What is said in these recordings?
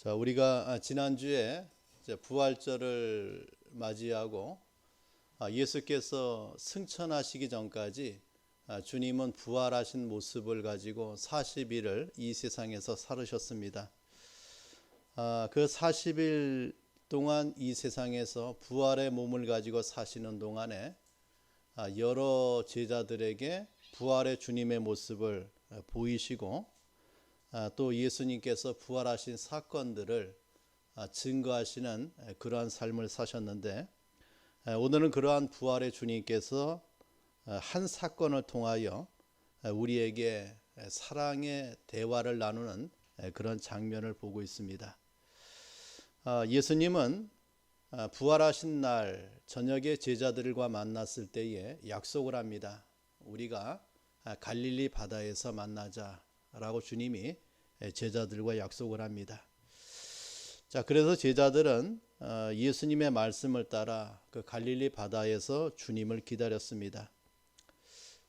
자, 우리가 지난주에 이제 부활절을 맞이하고 예수께서 승천하시기 전까지 주님은 부활하신 모습을 가지고 40일을 이 세상에서 살으셨습니다. 그 40일 동안 이 세상에서 부활의 몸을 가지고 사시는 동안에 여러 제자들에게 부활의 주님의 모습을 보이시고 또 예수님께서 부활하신 사건들을 증거하시는 그러한 삶을 사셨는데, 오늘은 그러한 부활의 주님께서 한 사건을 통하여 우리에게 사랑의 대화를 나누는 그런 장면을 보고 있습니다. 예수님은 부활하신 날 저녁에 제자들과 만났을 때에 약속을 합니다. 우리가 갈릴리 바다에서 만나자라고 주님이 제자들과 약속을 합니다. 자, 그래서 제자들은 예수님의 말씀을 따라 그 갈릴리 바다에서 주님을 기다렸습니다.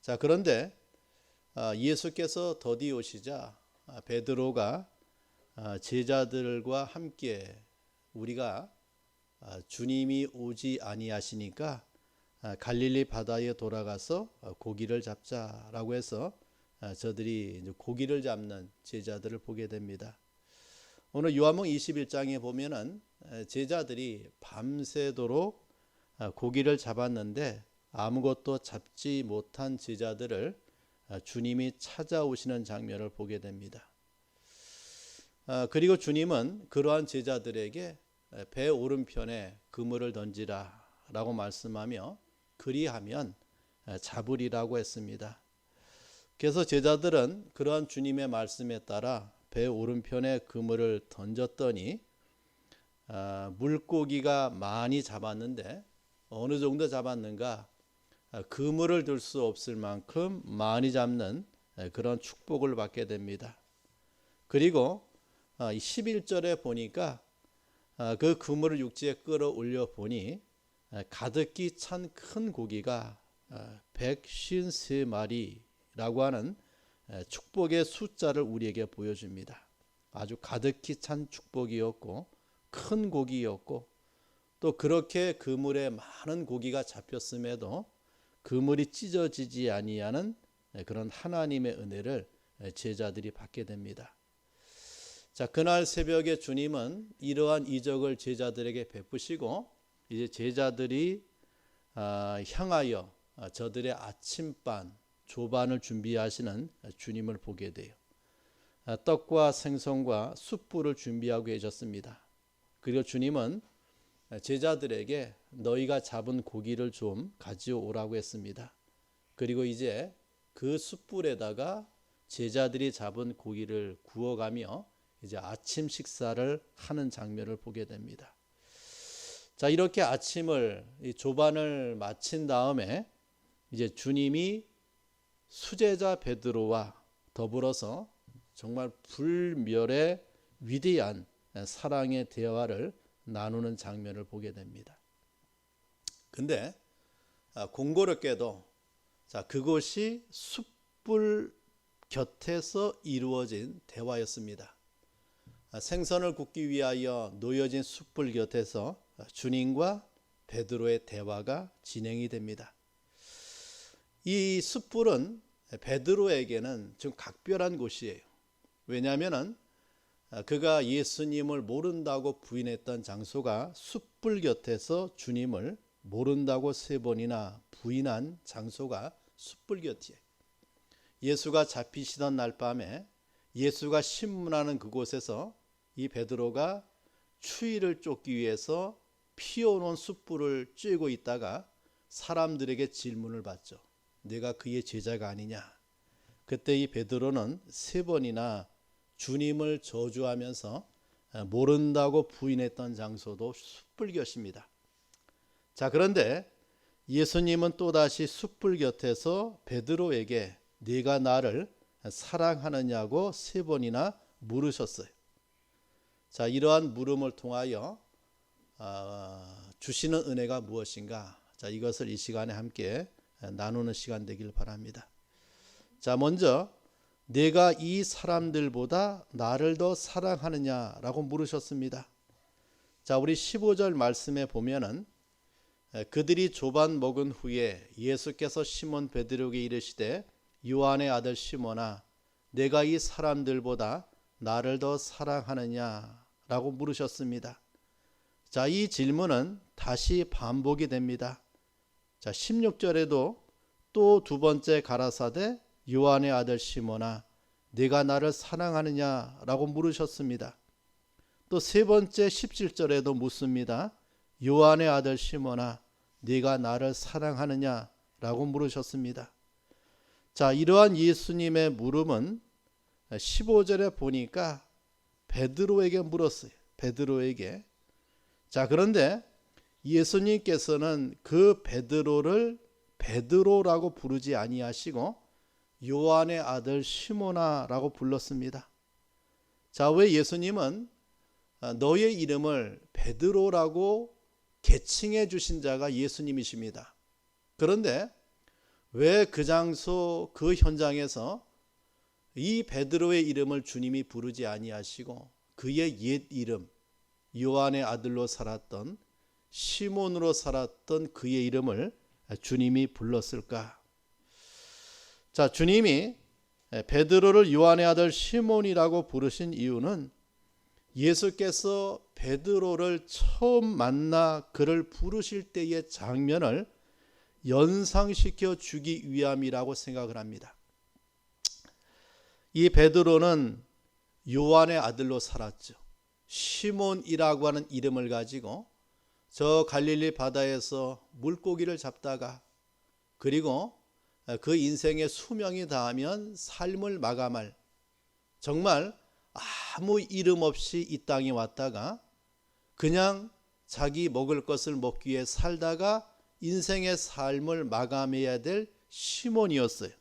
자, 그런데 예수께서 더디 오시자 베드로가 제자들과 함께 우리가 주님이 오지 아니하시니까 갈릴리 바다에 돌아가서 고기를 잡자라고 해서 저들이 고기를 잡는 제자들을 보게 됩니다. 오늘 요한복음 21장에 보면은 제자들이 밤새도록 고기를 잡았는데 아무것도 잡지 못한 제자들을 주님이 찾아오시는 장면을 보게 됩니다. 그리고 주님은 그러한 제자들에게 배 오른편에 그물을 던지라 라고 말씀하며 그리하면 잡으리라고 했습니다. 그래서 제자들은 그러한 주님의 말씀에 따라 배 오른편에 그물을 던졌더니 물고기가 많이 잡았는데 어느 정도 잡았는가, 그물을 들 수 없을 만큼 많이 잡는 그런 축복을 받게 됩니다. 그리고 11절에 보니까 그 그물을 육지에 끌어올려 보니 가득히 찬 큰 고기가 153마리라고 하는 축복의 숫자를 우리에게 보여줍니다. 아주 가득히 찬 축복이었고 큰 고기였고, 또 그렇게 그물에 많은 고기가 잡혔음에도 그물이 찢어지지 아니하는 그런 하나님의 은혜를 제자들이 받게 됩니다. 자, 그날 새벽에 주님은 이러한 이적을 제자들에게 베푸시고 이제 제자들이 향하여 저들의 아침반 조반을 준비하시는 주님을 보게 돼요. 떡과 생선과 숯불을 준비하고 계셨습니다. 그리고 주님은 제자들에게 너희가 잡은 고기를 좀 가져오라고 했습니다. 그리고 이제 그 숯불에다가 제자들이 잡은 고기를 구워가며 이제 아침 식사를 하는 장면을 보게 됩니다. 자, 이렇게 아침을 이 조반을 마친 다음에 이제 주님이 수제자 베드로와 더불어서 정말 불멸의 위대한 사랑의 대화를 나누는 장면을 보게 됩니다. 근데 공교롭게도 자, 그것이 숯불 곁에서 이루어진 대화였습니다. 생선을 굽기 위하여 놓여진 숯불 곁에서 주님과 베드로의 대화가 진행이 됩니다. 이 숯불은 베드로에게는 좀 각별한 곳이에요. 왜냐하면 그가 예수님을 모른다고 부인했던 장소가 숯불 곁에서 주님을 모른다고 3번이나 부인한 장소가 숯불 곁이에요. 예수가 잡히시던 날 밤에 예수가 신문하는 그곳에서 이 베드로가 추위를 쫓기 위해서 피워놓은 숯불을 쬐고 있다가 사람들에게 질문을 받죠. 내가 그의 제자가 아니냐. 그때 이 베드로는 3번이나 주님을 저주하면서 모른다고 부인했던 장소도 숯불 곁입니다. 자, 그런데 예수님은 또다시 숯불 곁에서 베드로에게 네가 나를 사랑하느냐고 3번이나 물으셨어요. 자, 이러한 물음을 통하여 주시는 은혜가 무엇인가? 자, 이것을 이 시간에 함께 나누는 시간 되길 바랍니다. 자, 먼저 내가 이 사람들보다 나를 더 사랑하느냐라고 물으셨습니다. 자, 우리 15절 말씀에 보면은 그들이 조반 먹은 후에 예수께서 시몬 베드로에게 이르시되 요한의 아들 시몬아 내가 이 사람들보다 나를 더 사랑하느냐라고 물으셨습니다. 자, 이 질문은 다시 반복이 됩니다. 자, 16절에도 또 두 번째 가라사대 요한의 아들 시몬아 네가 나를 사랑하느냐라고 물으셨습니다. 또 세 번째 17절에도 묻습니다. 요한의 아들 시몬아 네가 나를 사랑하느냐라고 물으셨습니다. 자, 이러한 예수님의 물음은 15절에 보니까 베드로에게 물었어요. 베드로에게. 자, 그런데 예수님께서는 그 베드로를 베드로라고 부르지 아니하시고 요한의 아들 시몬아라고 불렀습니다. 자, 왜 예수님은 너의 이름을 베드로라고 개칭해 주신 자가 예수님이십니다. 그런데 왜 그 장소 그 현장에서 이 베드로의 이름을 주님이 부르지 아니하시고 그의 옛 이름 요한의 아들로 살았던 시몬으로 살았던 그의 이름을 주님이 불렀을까? 자, 주님이 베드로를 요한의 아들 시몬이라고 부르신 이유는 예수께서 베드로를 처음 만나 그를 부르실 때의 장면을 연상시켜 주기 위함이라고 생각을 합니다. 이 베드로는 요한의 아들로 살았죠. 시몬이라고 하는 이름을 가지고 저 갈릴리 바다에서 물고기를 잡다가 그리고 그 인생의 수명이 닿으면 삶을 마감할 정말 아무 이름 없이 이 땅에 왔다가 그냥 자기 먹을 것을 먹기 위해 살다가 인생의 삶을 마감해야 될 시몬이었어요.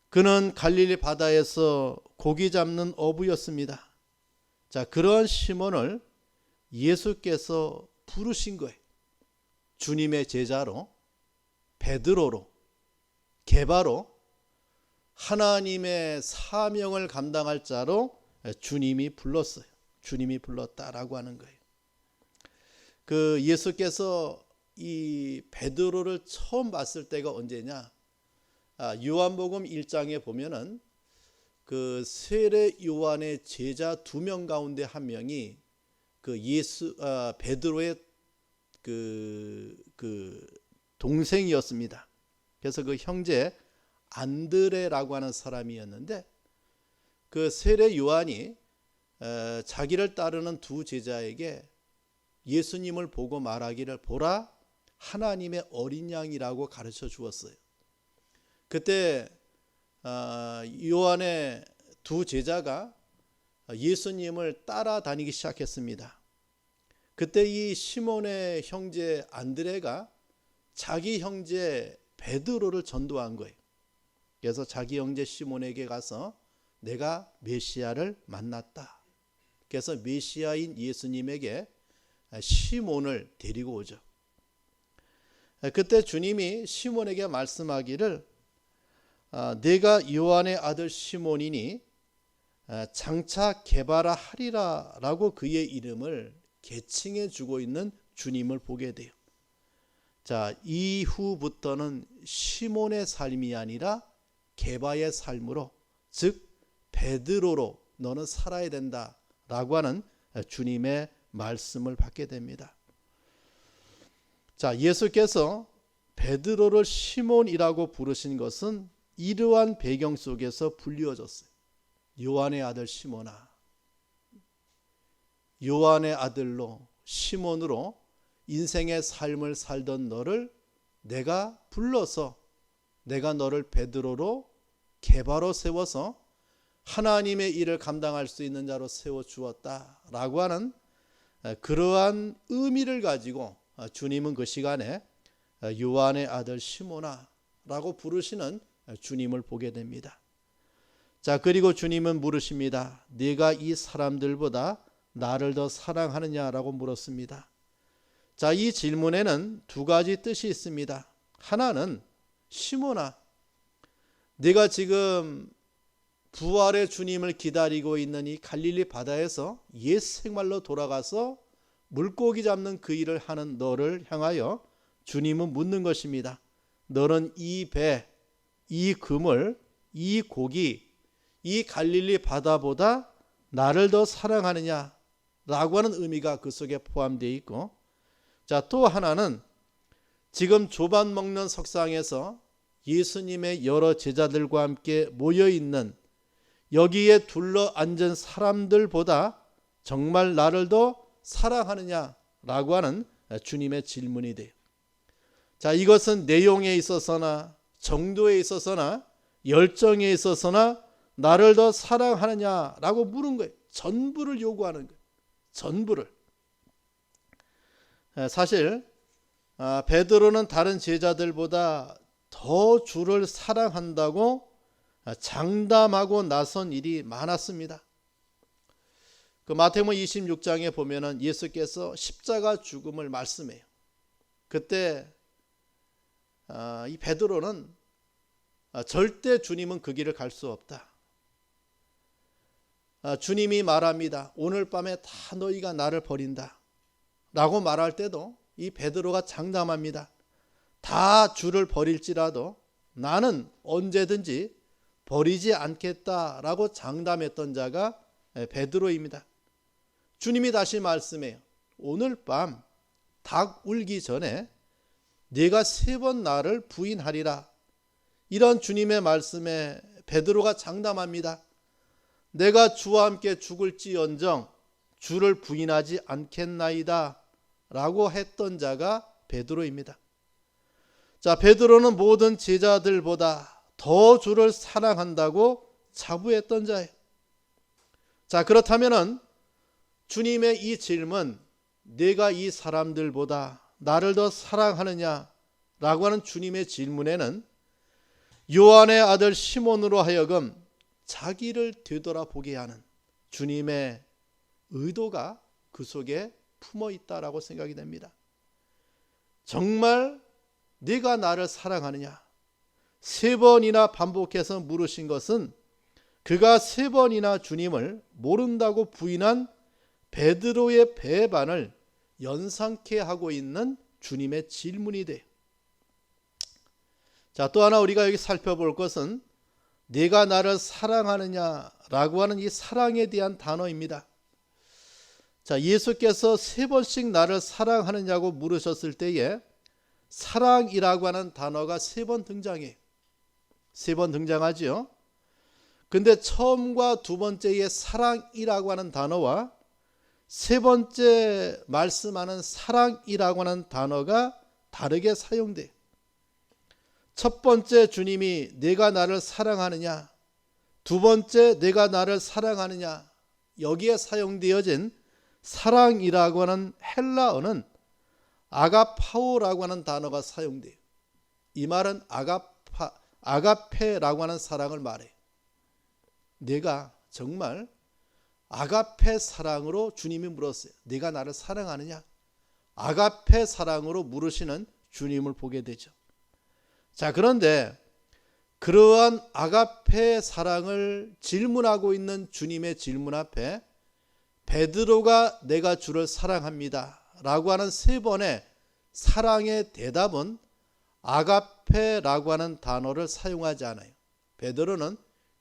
그는 갈릴리 바다에서 고기 잡는 어부였습니다. 자, 그러한 시몬을 예수께서 부르신 거예요. 주님의 제자로, 베드로로, 게바로, 하나님의 사명을 감당할 자로 주님이 불렀어요. 주님이 불렀다라고 하는 거예요. 그 예수께서 이 베드로를 처음 봤을 때가 언제냐? 요한복음 1장에 보면은 그 세례 요한의 제자 2명 가운데 한 명이 그 베드로의 그 동생이었습니다. 그래서 그 형제 안드레라고 하는 사람이었는데 그 세례 요한이 자기를 따르는 두 제자에게 예수님을 보고 말하기를 보라 하나님의 어린 양이라고 가르쳐 주었어요. 그때 요한의 두 제자가 예수님을 따라다니기 시작했습니다. 그때 이 시몬의 형제 안드레가 자기 형제 베드로를 전도한 거예요. 그래서 자기 형제 시몬에게 가서 내가 메시아를 만났다. 그래서 메시아인 예수님에게 시몬을 데리고 오죠. 그때 주님이 시몬에게 말씀하기를 내가 요한의 아들 시몬이니 장차 게바라 하리라 라고 그의 이름을 개칭해 주고 있는 주님을 보게 돼요. 자, 이후부터는 시몬의 삶이 아니라 게바의 삶으로 즉 베드로로 너는 살아야 된다 라고 하는 주님의 말씀을 받게 됩니다. 자, 예수께서 베드로를 시몬이라고 부르신 것은 이러한 배경 속에서 불리워졌어요. 요한의 아들 시몬아, 요한의 아들로 시몬으로 인생의 삶을 살던 너를 내가 불러서 내가 너를 베드로로 게바로 세워서 하나님의 일을 감당할 수 있는 자로 세워주었다라고 하는 그러한 의미를 가지고 주님은 그 시간에 요한의 아들 시몬아라고 부르시는 주님을 보게 됩니다. 자, 그리고 주님은 물으십니다. 네가 이 사람들보다 나를 더 사랑하느냐라고 물었습니다. 자, 이 질문에는 두 가지 뜻이 있습니다. 하나는 시몬아, 내가 지금 부활의 주님을 기다리고 있는 이 갈릴리 바다에서 옛 생활로 돌아가서 물고기 잡는 그 일을 하는 너를 향하여 주님은 묻는 것입니다. 너는 이 배, 이 그물, 이 고기, 이 갈릴리 바다보다 나를 더 사랑하느냐? 라고 하는 의미가 그 속에 포함되어 있고, 자, 또 하나는 지금 조반 먹는 석상에서 예수님의 여러 제자들과 함께 모여 있는 여기에 둘러 앉은 사람들보다 정말 나를 더 사랑하느냐라고 하는 주님의 질문이 돼요. 자, 이것은 내용에 있어서나 정도에 있어서나 열정에 있어서나 나를 더 사랑하느냐라고 물은 거예요. 전부를 요구하는 거예요. 전부를. 사실 베드로는 다른 제자들보다 더 주를 사랑한다고 장담하고 나선 일이 많았습니다. 그 마태복음 26장에 보면은 예수께서 십자가 죽음을 말씀해요. 그때 이 베드로는 절대 주님은 그 길을 갈 수 없다. 주님이 말합니다. 오늘 밤에 다 너희가 나를 버린다. 라고 말할 때도 이 베드로가 장담합니다. 다 주를 버릴지라도 나는 언제든지 버리지 않겠다라고 장담했던 자가 베드로입니다. 주님이 다시 말씀해요. 오늘 밤 닭 울기 전에 네가 3번 나를 부인하리라. 이런 주님의 말씀에 베드로가 장담합니다. 내가 주와 함께 죽을지언정 주를 부인하지 않겠나이다 라고 했던 자가 베드로입니다. 자, 베드로는 모든 제자들보다 더 주를 사랑한다고 자부했던 자예요. 자, 그렇다면은 주님의 이 질문, 내가 이 사람들보다 나를 더 사랑하느냐 라고 하는 주님의 질문에는 요한의 아들 시몬으로 하여금 자기를 되돌아보게 하는 주님의 의도가 그 속에 품어 있다라고 생각이 됩니다. 정말 네가 나를 사랑하느냐? 3번이나 반복해서 물으신 것은 그가 3번이나 주님을 모른다고 부인한 베드로의 배반을 연상케 하고 있는 주님의 질문이 돼요. 자, 또 하나 우리가 여기 살펴볼 것은 네가 나를 사랑하느냐라고 하는 이 사랑에 대한 단어입니다. 자, 예수께서 3번씩 나를 사랑하느냐고 물으셨을 때에 사랑이라고 하는 단어가 3번 등장해요. 3번 등장하죠. 근데 처음과 두 번째의 사랑이라고 하는 단어와 세 번째 말씀하는 사랑이라고 하는 단어가 다르게 사용돼요. 첫 번째 주님이 내가 나를 사랑하느냐, 두 번째 내가 나를 사랑하느냐, 여기에 사용되어진 사랑이라고 하는 헬라어는 아가파오라고 하는 단어가 사용돼요. 이 말은 아가페라고 하는 사랑을 말해요. 내가 정말 아가페 사랑으로 주님이 물었어요. 네가 나를 사랑하느냐? 아가페 사랑으로 물으시는 주님을 보게 되죠. 자, 그런데 그러한 아가페 사랑을 질문하고 있는 주님의 질문 앞에 베드로가 내가 주를 사랑합니다 라고 하는 3번의 사랑의 대답은 아가페라고 하는 단어를 사용하지 않아요. 베드로는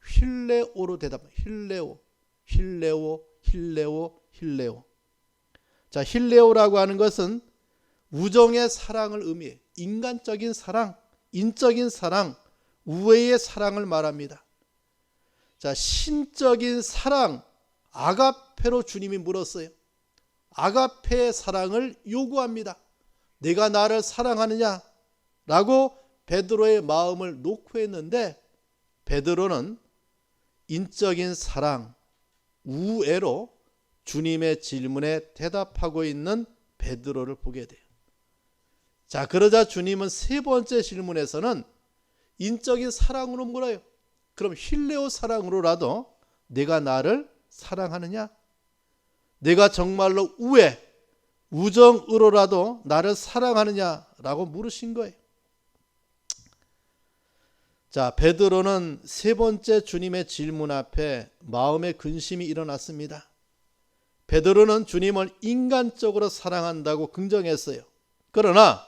힐레오로 대답합니다. 힐레오. 자, 힐레오라고 하는 것은 우정의 사랑을 의미해요. 인간적인 사랑, 인적인 사랑, 우애의 사랑을 말합니다. 자, 신적인 사랑, 아가페로 주님이 물었어요. 아가페의 사랑을 요구합니다. 내가 나를 사랑하느냐? 라고 베드로의 마음을 놓고 했는데 베드로는 인적인 사랑, 우애로 주님의 질문에 대답하고 있는 베드로를 보게 돼요. 자, 그러자 주님은 3번째 질문에서는 인적인 사랑으로 물어요. 그럼 힐레오 사랑으로라도 내가 나를 사랑하느냐? 내가 정말로 우애, 우정으로라도 나를 사랑하느냐라고 물으신 거예요. 자, 베드로는 세 번째 주님의 질문 앞에 마음의 근심이 일어났습니다. 베드로는 주님을 인간적으로 사랑한다고 긍정했어요. 그러나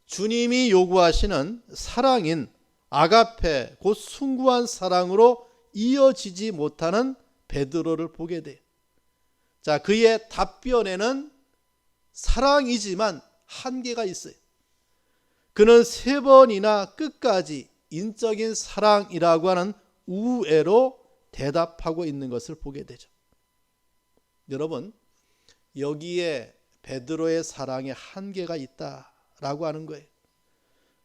주님이 요구하시는 사랑인 아가페, 곧 숭고한 사랑으로 이어지지 못하는 베드로를 보게 돼요. 자, 그의 답변에는 사랑이지만 한계가 있어요. 그는 세 번이나 끝까지 인적인 사랑이라고 하는 우애로 대답하고 있는 것을 보게 되죠. 여러분, 여기에 베드로의 사랑에 한계가 있다라고 하는 거예요.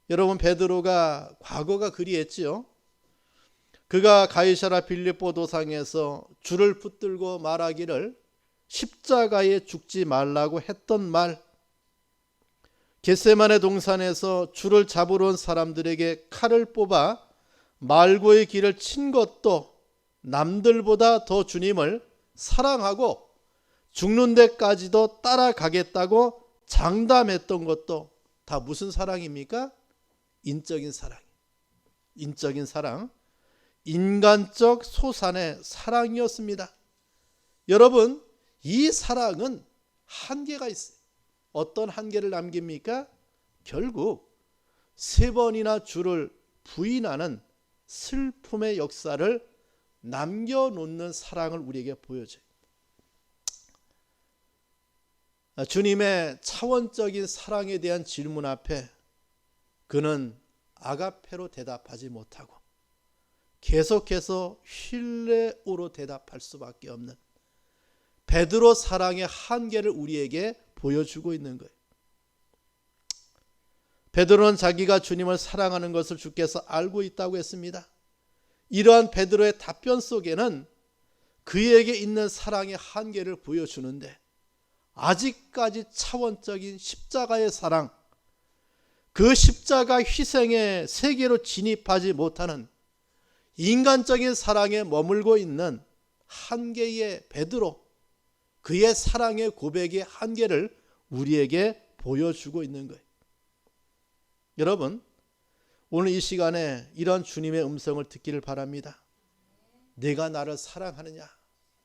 여러분, 베드로가 과거가 그리했지요. 그가 가이사랴 빌립보 도상에서 줄을 붙들고 말하기를 십자가에 죽지 말라고 했던 말, 겟세마네 동산에서 줄을 잡으러 온 사람들에게 칼을 뽑아 말고의 길을 친 것도 남들보다 더 주님을 사랑하고 죽는 데까지도 따라가겠다고 장담했던 것도 다 무슨 사랑입니까? 인적인 사랑. 인적인 사랑. 인간적 소산의 사랑이었습니다. 여러분, 이 사랑은 한계가 있어요. 어떤 한계를 남깁니까? 결국 세 번이나 주를 부인하는 슬픔의 역사를 남겨놓는 사랑을 우리에게 보여줘요. 주님의 차원적인 사랑에 대한 질문 앞에 그는 아가페로 대답하지 못하고 계속해서 힐레오로 대답할 수밖에 없는 베드로 사랑의 한계를 우리에게 보여주고 있는 거예요. 베드로는 자기가 주님을 사랑하는 것을 주께서 알고 있다고 했습니다. 이러한 베드로의 답변 속에는 그에게 있는 사랑의 한계를 보여주는데 아직까지 차원적인 십자가의 사랑, 그 십자가 희생의 세계로 진입하지 못하는 인간적인 사랑에 머물고 있는 한계의 베드로, 그의 사랑의 고백의 한계를 우리에게 보여주고 있는 거예요. 여러분, 오늘 이 시간에 이런 주님의 음성을 듣기를 바랍니다. 내가 나를 사랑하느냐?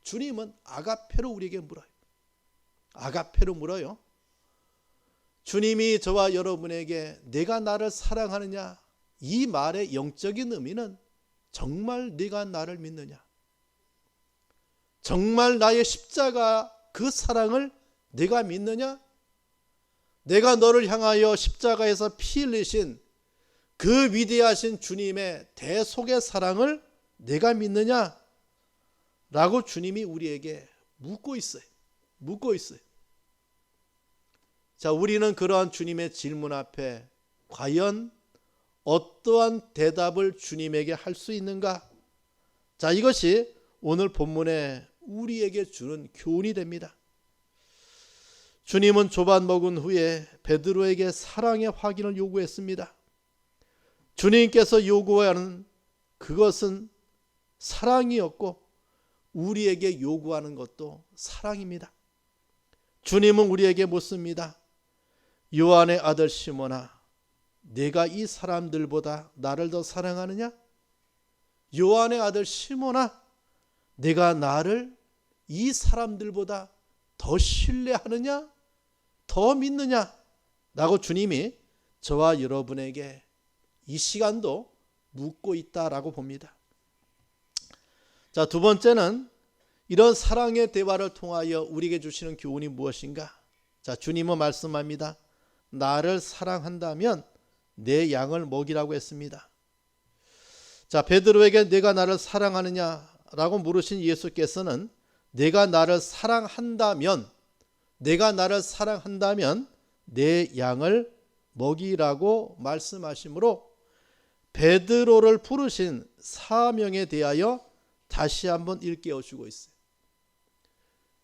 주님은 아가페로 우리에게 물어요. 아가페로 물어요. 주님이 저와 여러분에게 내가 나를 사랑하느냐? 이 말의 영적인 의미는 정말 네가 나를 믿느냐? 정말 나의 십자가 그 사랑을 네가 믿느냐? 내가 너를 향하여 십자가에서 피 흘리신 그 위대하신 주님의 대속의 사랑을 내가 믿느냐? 라고 주님이 우리에게 묻고 있어요. 묻고 있어요. 자, 우리는 그러한 주님의 질문 앞에 과연 어떠한 대답을 주님에게 할 수 있는가? 자, 이것이 오늘 본문에 우리에게 주는 교훈이 됩니다. 주님은 조반 먹은 후에 베드로에게 사랑의 확인을 요구했습니다. 주님께서 요구하는 그것은 사랑이었고 우리에게 요구하는 것도 사랑입니다. 주님은 우리에게 묻습니다. 요한의 아들 시몬아, 내가 이 사람들보다 나를 더 사랑하느냐? 요한의 아들 시몬아, 내가 나를 이 사람들보다 더 신뢰하느냐? 더 믿느냐? 라고 주님이 저와 여러분에게 이 시간도 묻고 있다라고 봅니다. 자, 두 번째는 이런 사랑의 대화를 통하여 우리에게 주시는 교훈이 무엇인가? 자, 주님은 말씀합니다. 나를 사랑한다면 내 양을 먹이라고 했습니다. 자, 베드로에게 내가 나를 사랑하느냐라고 물으신 예수께서는 내가 나를 사랑한다면 내 양을 먹이라고 말씀하시므로 베드로를 부르신 사명에 대하여 다시 한번 일깨워 주고 있어요.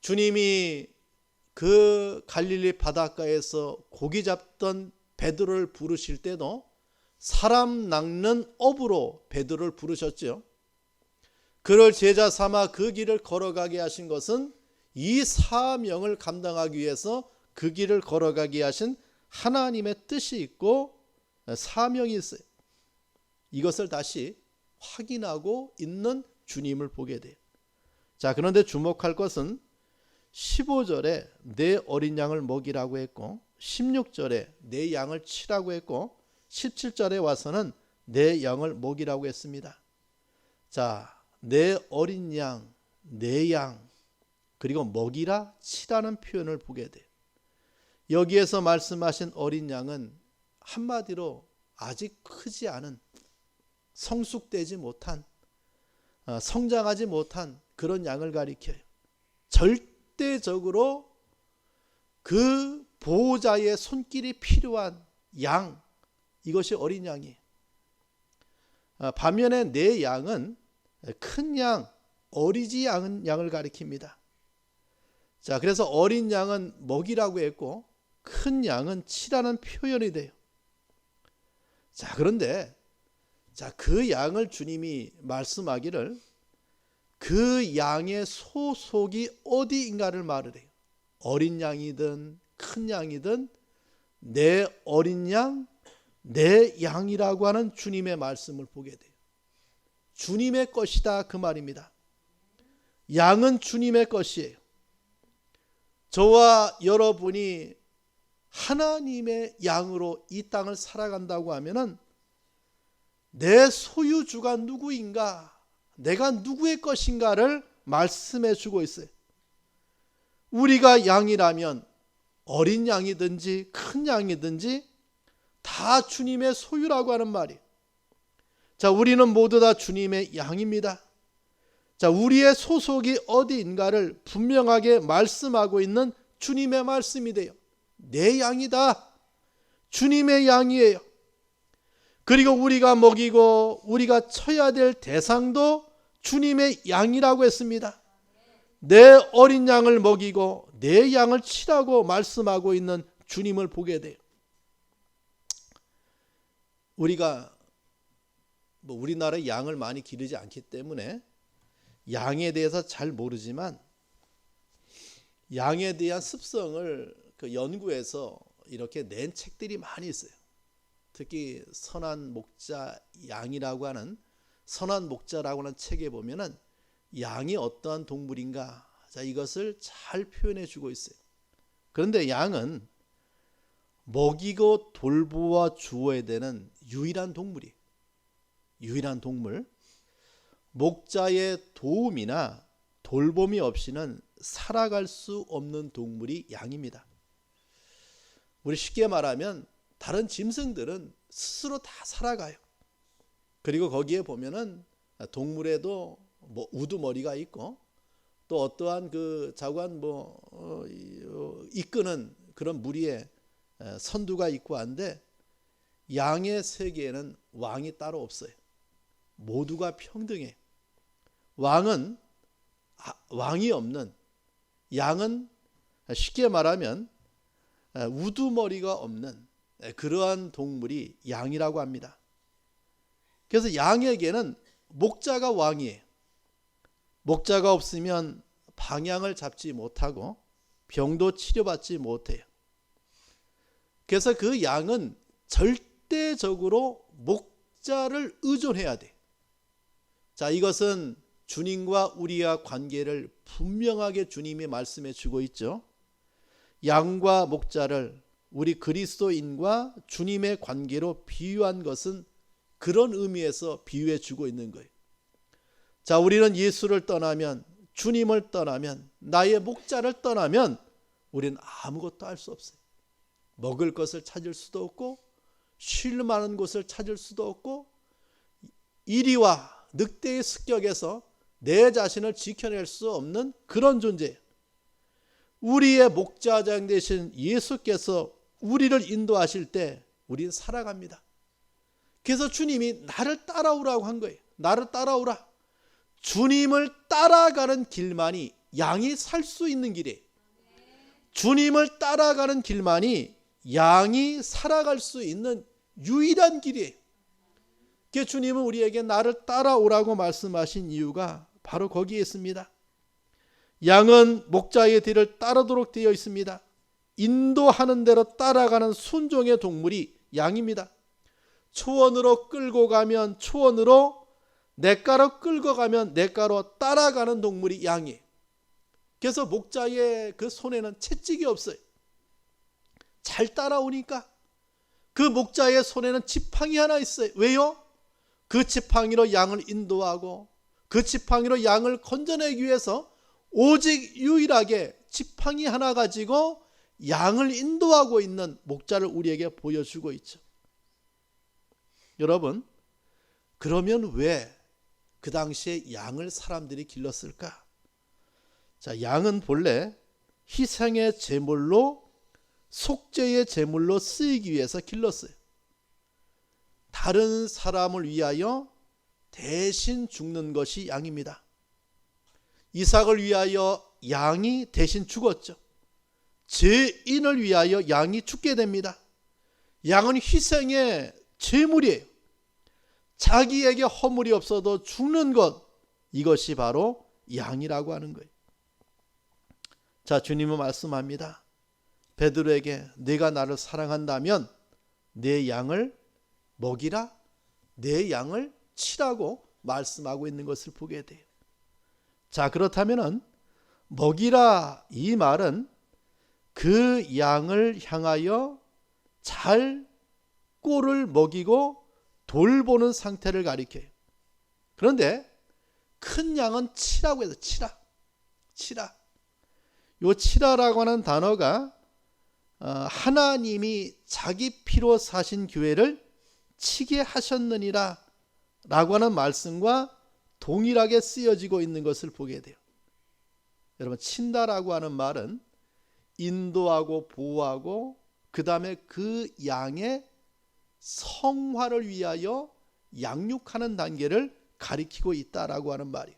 주님이 그 갈릴리 바닷가에서 고기 잡던 베드로를 부르실 때도 사람 낚는 어부로 베드로를 부르셨죠. 그를 제자 삼아 그 길을 걸어가게 하신 것은 이 사명을 감당하기 위해서 그 길을 걸어가게 하신 하나님의 뜻이 있고 사명이 있어요. 이것을 다시 확인하고 있는 주님을 보게 돼요. 자, 그런데 주목할 것은 15절에 내 어린 양을 먹이라고 했고 16절에 내 양을 치라고 했고 17절에 와서는 내 양을 먹이라고 했습니다. 자, 내 어린 양, 내 양, 그리고 먹이라, 치라는 표현을 보게 돼요. 여기에서 말씀하신 어린 양은 한마디로 아직 크지 않은, 성숙되지 못한, 성장하지 못한 그런 양을 가리켜요. 절대적으로 그 보호자의 손길이 필요한 양, 이것이 어린 양이에요. 반면에 내 양은 큰 양, 어리지 않은 양을 가리킵니다. 자, 그래서 어린 양은 먹이라고 했고 큰 양은 치라는 표현이 돼요. 자, 그런데 그 양을 주님이 말씀하기를 그 양의 소속이 어디인가를 말을 해요. 어린 양이든 큰 양이든 내 어린 양, 내 양이라고 하는 주님의 말씀을 보게 돼요. 주님의 것이다, 그 말입니다. 양은 주님의 것이에요. 저와 여러분이 하나님의 양으로 이 땅을 살아간다고 하면은 내 소유주가 누구인가, 내가 누구의 것인가를 말씀해 주고 있어요. 우리가 양이라면 어린 양이든지 큰 양이든지 다 주님의 소유라고 하는 말이에요. 자, 우리는 모두 다 주님의 양입니다. 자, 우리의 소속이 어디인가를 분명하게 말씀하고 있는 주님의 말씀이 돼요. 내 양이다. 주님의 양이에요. 그리고 우리가 먹이고 우리가 쳐야 될 대상도 주님의 양이라고 했습니다. 내 어린 양을 먹이고 내 양을 치라고 말씀하고 있는 주님을 보게 돼요. 우리가 우리나라에 양을 많이 기르지 않기 때문에 양에 대해서 잘 모르지만 양에 대한 습성을 그 연구해서 이렇게 낸 책들이 많이 있어요. 특히 선한 목자 양이라고 하는, 선한 목자라고 하는 책에 보면은 양이 어떠한 동물인가, 자, 이것을 잘 표현해 주고 있어요. 그런데 양은 먹이고 돌보아 주어야 되는 유일한 동물이, 유일한 동물. 목자의 도움이나 돌봄이 없이는 살아갈 수 없는 동물이 양입니다. 우리 쉽게 말하면 다른 짐승들은 스스로 다 살아가요. 그리고 거기에 보면은 동물에도 우두머리가 있고 또 어떠한 그 자관 이끄는 그런 무리의 선두가 있고 한데, 양의 세계에는 왕이 따로 없어요. 모두가 평등해. 왕은 왕이 없는, 양은 쉽게 말하면 우두머리가 없는 그러한 동물이 양이라고 합니다. 그래서 양에게는 목자가 왕이에요. 목자가 없으면 방향을 잡지 못하고 병도 치료받지 못해요. 그래서 그 양은 절대적으로 목자를 의존해야 돼. 자, 이것은 주님과 우리와 관계를 분명하게 주님이 말씀해 주고 있죠. 양과 목자를 우리 그리스도인과 주님의 관계로 비유한 것은 그런 의미에서 비유해 주고 있는 거예요. 자, 우리는 예수를 떠나면, 주님을 떠나면, 나의 목자를 떠나면 우리는 아무것도 할 수 없어요. 먹을 것을 찾을 수도 없고 쉴 만한 곳을 찾을 수도 없고 이리와 늑대의 습격에서 내 자신을 지켜낼 수 없는 그런 존재예요. 우리의 목자장 되신 예수께서 우리를 인도하실 때 우리는 살아갑니다. 그래서 주님이 나를 따라오라고 한 거예요. 나를 따라오라. 주님을 따라가는 길만이 양이 살 수 있는 길이에요. 주님을 따라가는 길만이 양이 살아갈 수 있는 유일한 길이에요. 그 주님은 우리에게 나를 따라오라고 말씀하신 이유가 바로 거기에 있습니다. 양은 목자의 뒤를 따르도록 되어 있습니다. 인도하는 대로 따라가는 순종의 동물이 양입니다. 초원으로 끌고 가면 초원으로, 냇가로 끌고 가면 냇가로 따라가는 동물이 양이에요. 그래서 목자의 그 손에는 채찍이 없어요. 잘 따라오니까. 그 목자의 손에는 지팡이 하나 있어요. 왜요? 그 지팡이로 양을 인도하고 그 지팡이로 양을 건져내기 위해서 오직 유일하게 지팡이 하나 가지고 양을 인도하고 있는 목자를 우리에게 보여주고 있죠. 여러분, 그러면 왜 그 당시에 양을 사람들이 길렀을까? 자, 양은 본래 희생의 제물로, 속죄의 제물로 쓰이기 위해서 길렀어요. 다른 사람을 위하여 대신 죽는 것이 양입니다. 이삭을 위하여 양이 대신 죽었죠. 죄인을 위하여 양이 죽게 됩니다. 양은 희생의 제물이에요. 자기에게 허물이 없어도 죽는 것, 이것이 바로 양이라고 하는 거예요. 자, 주님은 말씀합니다. 베드로에게 네가 나를 사랑한다면 내 양을 먹이라, 내 양을 치라고 말씀하고 있는 것을 보게 돼요. 자, 그렇다면은 먹이라, 이 말은 그 양을 향하여 잘 꼴을 먹이고 돌보는 상태를 가리켜요. 그런데 큰 양은 치라고 해서 치라. 요 치라라고 하는 단어가 하나님이 자기 피로 사신 교회를 치게 하셨느니라 라고 하는 말씀과 동일하게 쓰여지고 있는 것을 보게 돼요. 여러분, 친다라고 하는 말은 인도하고 보호하고 그 다음에 그 양의 성화를 위하여 양육하는 단계를 가리키고 있다라고 하는 말이에요.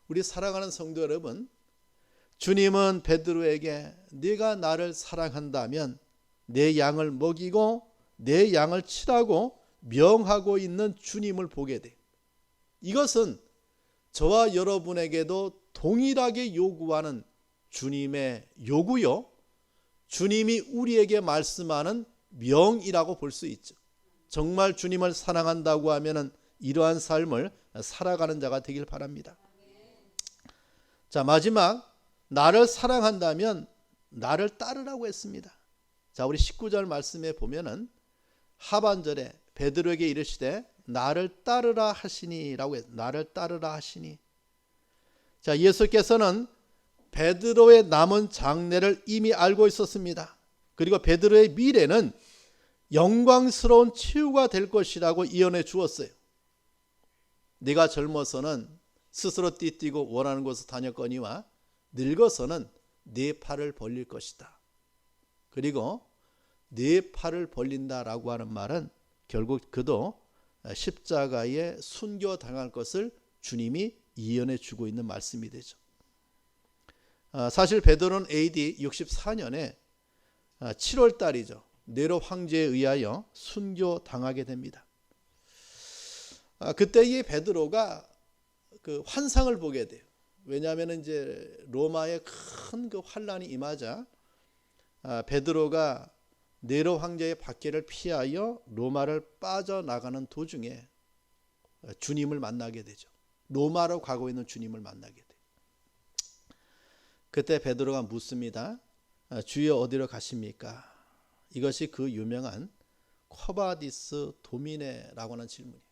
우리 사랑하는 성도 여러분, 주님은 베드로에게 네가 나를 사랑한다면 내 양을 먹이고 내 양을 치라고 명하고 있는 주님을 보게 돼요. 이것은 저와 여러분에게도 동일하게 요구하는 주님의 요구요, 주님이 우리에게 말씀하는 명이라고 볼 수 있죠. 정말 주님을 사랑한다고 하면은 이러한 삶을 살아가는 자가 되길 바랍니다. 자, 마지막, 나를 사랑한다면 나를 따르라고 했습니다. 자, 우리 19절 말씀에 보면은 하반절에 베드로에게 이르시되 나를 따르라 하시니라고 했어요. 나를 따르라 하시니. 자, 예수께서는 베드로의 남은 장래를 이미 알고 있었습니다. 그리고 베드로의 미래는 영광스러운 치유가 될 것이라고 예언해 주었어요. 네가 젊어서는 스스로 띠뛰고 원하는 곳을 다녔거니와 늙어서는 네 팔을 벌릴 것이다. 그리고 네 팔을 벌린다라고 하는 말은 결국 그도 십자가에 순교당할 것을 주님이 예언해 주고 있는 말씀이 되죠. 사실 베드로는 AD 64년에 7월 달이죠. 네로 황제에 의하여 순교당하게 됩니다. 그때 이 베드로가 그 환상을 보게 돼요. 왜냐하면 이제 로마의 큰 그 환란이 임하자 베드로가 네로 황제의 박해를 피하여 로마를 빠져나가는 도중에 주님을 만나게 되죠. 로마로 가고 있는 주님을 만나게 돼요. 그때 베드로가 묻습니다. 주여 어디로 가십니까? 이것이 그 유명한 쿼바디스 도미네라고 하는 질문이에요.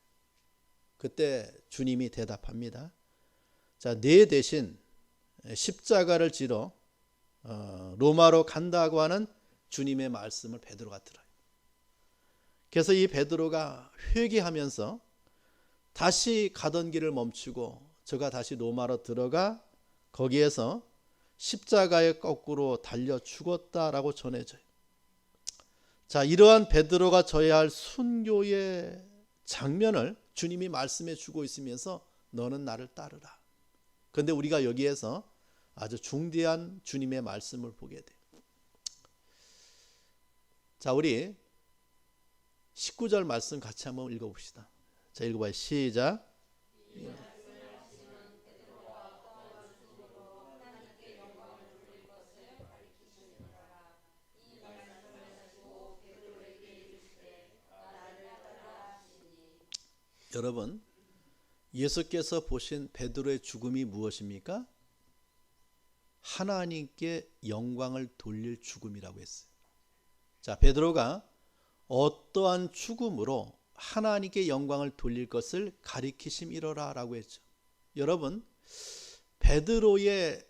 그때 주님이 대답합니다. 자, 네 대신 십자가를 지러 로마로 간다고 하는 주님의 말씀을 베드로가 들어요. 그래서 이 베드로가 회개하면서 다시 가던 길을 멈추고 저가 다시 로마로 들어가 거기에서 십자가에 거꾸로 달려 죽었다라고 전해져요. 자, 이러한 베드로가 져야 할 순교의 장면을 주님이 말씀해 주고 있으면서 너는 나를 따르라. 그런데 우리가 여기에서 아주 중대한 주님의 말씀을 보게 돼요. 자, 우리 19절 말씀 같이 한번 읽어봅시다. 자, 읽어봐요. 시작. 여러분, 예수께서 보신 베드로의 죽음이 무엇입니까? 하나님께 영광을 돌릴 죽음이라고 했어요. 자, 베드로가 어떠한 죽음으로 하나님께 영광을 돌릴 것을 가리키심이로라 라고 했죠. 여러분, 베드로의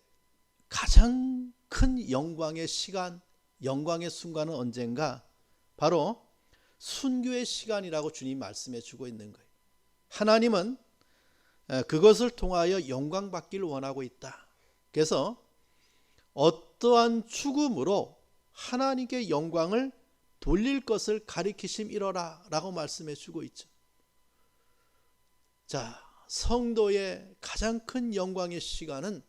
가장 큰 영광의 시간, 영광의 순간은 언젠가? 바로 순교의 시간이라고 주님 말씀해 주고 있는 거예요. 하나님은 그것을 통하여 영광 받기를 원하고 있다. 그래서 어떠한 죽음으로 하나님께 영광을 돌릴 것을 가리키심이로라 라고 말씀해 주고 있죠. 자, 성도의 가장 큰 영광의 시간은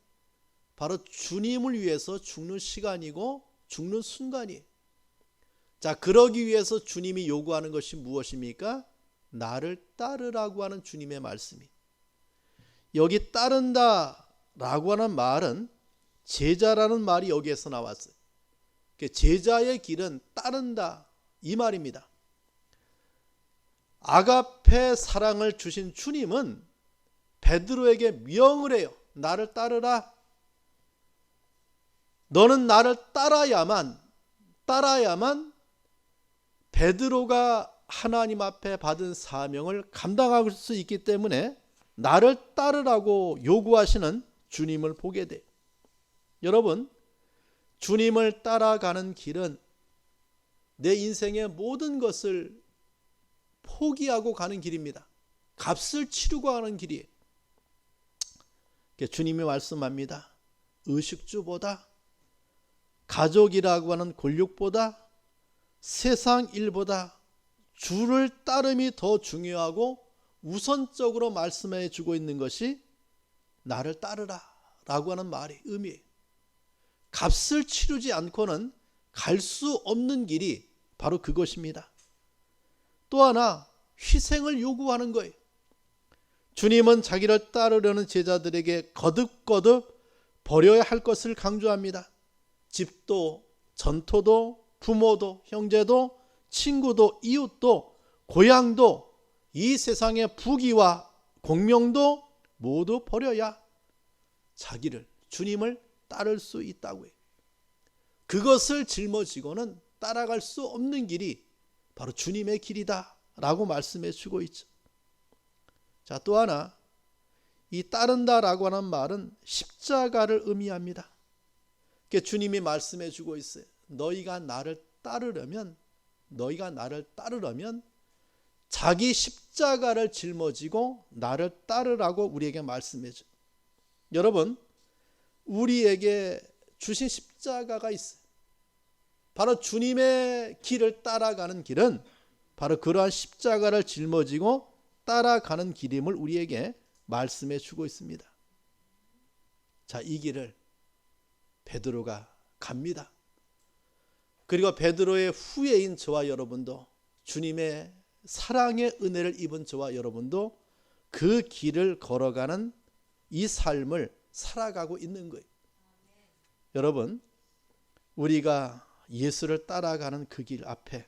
바로 주님을 위해서 죽는 시간이고 죽는 순간이에요. 자, 그러기 위해서 주님이 요구하는 것이 무엇입니까? 나를 따르라고 하는 주님의 말씀이. 여기 따른다 라고 하는 말은 제자라는 말이 여기에서 나왔어요. 제자의 길은 따른다 이 말입니다. 아가페 사랑을 주신 주님은 베드로에게 명을 해요. 나를 따르라. 너는 나를 따라야만 베드로가 하나님 앞에 받은 사명을 감당할 수 있기 때문에 나를 따르라고 요구하시는 주님을 보게 돼요. 여러분, 주님을 따라가는 길은 내 인생의 모든 것을 포기하고 가는 길입니다. 값을 치르고 가는 길이에요. 주님이 말씀합니다. 의식주보다, 가족이라고 하는 권력보다, 세상 일보다 주를 따름이 더 중요하고 우선적으로 말씀해 주고 있는 것이 나를 따르라 라고 하는 말의 의미예요. 값을 치르지 않고는 갈 수 없는 길이 바로 그것입니다. 또 하나, 희생을 요구하는 거예요. 주님은 자기를 따르려는 제자들에게 거듭거듭 버려야 할 것을 강조합니다. 집도, 전토도, 부모도, 형제도, 친구도, 이웃도, 고향도, 이 세상의 부귀와 공명도 모두 버려야 자기를, 주님을 따를 수 있다고 해요. 그것을 짊어지고는 따라갈 수 없는 길이 바로 주님의 길이다 라고 말씀해 주고 있죠. 자, 또 하나, 이 따른다 라고 하는 말은 십자가를 의미합니다. 주님이 말씀해 주고 있어요. 너희가 나를 따르려면 자기 십자가를 짊어지고 나를 따르라고 우리에게 말씀해 줘요. 여러분, 우리에게 주신 십자가가 있어요. 바로 주님의 길을 따라가는 길은 바로 그러한 십자가를 짊어지고 따라가는 길임을 우리에게 말씀해 주고 있습니다. 자, 이 길을 베드로가 갑니다. 그리고 베드로의 후예인 저와 여러분도, 주님의 사랑의 은혜를 입은 저와 여러분도 그 길을 걸어가는 이 삶을 살아가고 있는 거예요. 여러분, 우리가 예수를 따라가는 그 길 앞에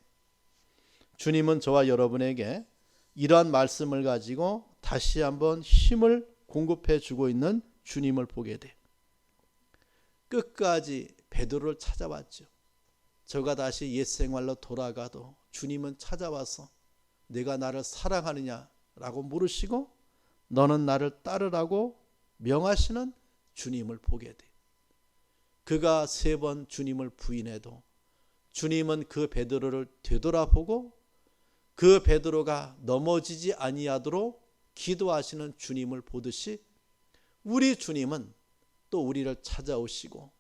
주님은 저와 여러분에게 이러한 말씀을 가지고 다시 한번 힘을 공급해 주고 있는 주님을 보게 돼요. 끝까지 베드로를 찾아왔죠. 저가 다시 옛 생활로 돌아가도 주님은 찾아와서 내가 나를 사랑하느냐라고 물으시고 너는 나를 따르라고 명하시는 주님을 보게 돼요. 그가 3번 주님을 부인해도 주님은 그 베드로를 되돌아보고 그 베드로가 넘어지지 아니하도록 기도하시는 주님을 보듯이 우리 주님은 또 우리를 찾아오시고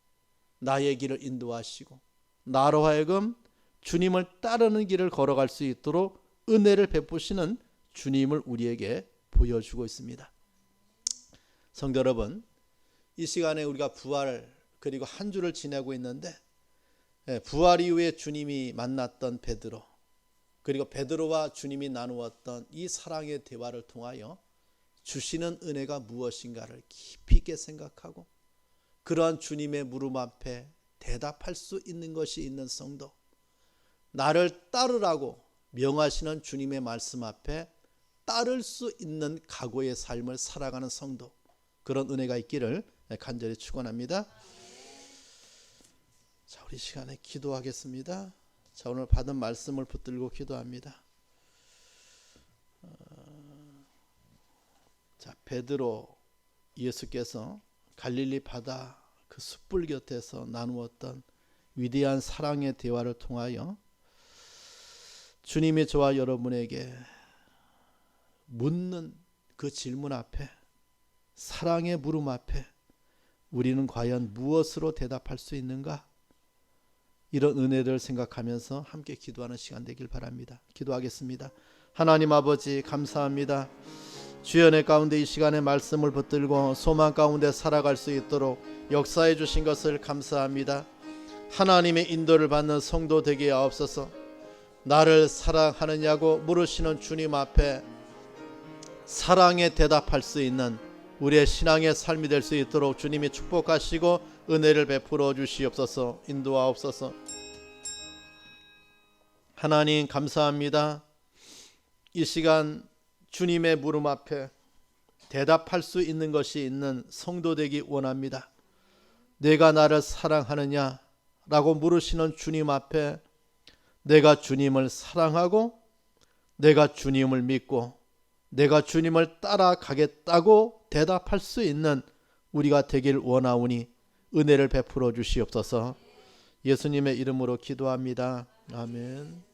나의 길을 인도하시고 나로 하여금 주님을 따르는 길을 걸어갈 수 있도록 은혜를 베푸시는 주님을 우리에게 보여주고 있습니다. 성도 여러분, 이 시간에 우리가 부활 그리고 한 주를 지내고 있는데 부활 이후에 주님이 만났던 베드로, 그리고 베드로와 주님이 나누었던 이 사랑의 대화를 통하여 주시는 은혜가 무엇인가를 깊이 있게 생각하고 그러한 주님의 물음 앞에 대답할 수 있는 것이 있는 성도, 나를 따르라고 명하시는 주님의 말씀 앞에 따를 수 있는 각오의 삶을 살아가는 성도, 그런 은혜가 있기를 간절히 축원합니다. 자, 우리 시간에 기도하겠습니다. 자, 오늘 받은 말씀을 붙들고 기도합니다. 자, 베드로, 예수께서 갈릴리 바다 그 숯불 곁에서 나누었던 위대한 사랑의 대화를 통하여 주님이 저와 여러분에게 묻는 그 질문 앞에, 사랑의 물음 앞에 우리는 과연 무엇으로 대답할 수 있는가? 이런 은혜를 생각하면서 함께 기도하는 시간 되길 바랍니다. 기도하겠습니다. 하나님 아버지, 감사합니다. 주연의 가운데 이 시간에 말씀을 붙들고 소망 가운데 살아갈 수 있도록 역사해 주신 것을 감사합니다. 하나님의 인도를 받는 성도 되게 하옵소서. 나를 사랑하느냐고 물으시는 주님 앞에 사랑에 대답할 수 있는 우리의 신앙의 삶이 될 수 있도록 주님이 축복하시고 은혜를 베풀어 주시옵소서. 인도하옵소서. 하나님 감사합니다. 이 시간 주님의 물음 앞에 대답할 수 있는 것이 있는 성도 되기 원합니다. 내가 나를 사랑하느냐 라고 물으시는 주님 앞에 내가 주님을 사랑하고 내가 주님을 믿고 내가 주님을 따라가겠다고 대답할 수 있는 우리가 되길 원하오니 은혜를 베풀어 주시옵소서. 예수님의 이름으로 기도합니다. 아멘.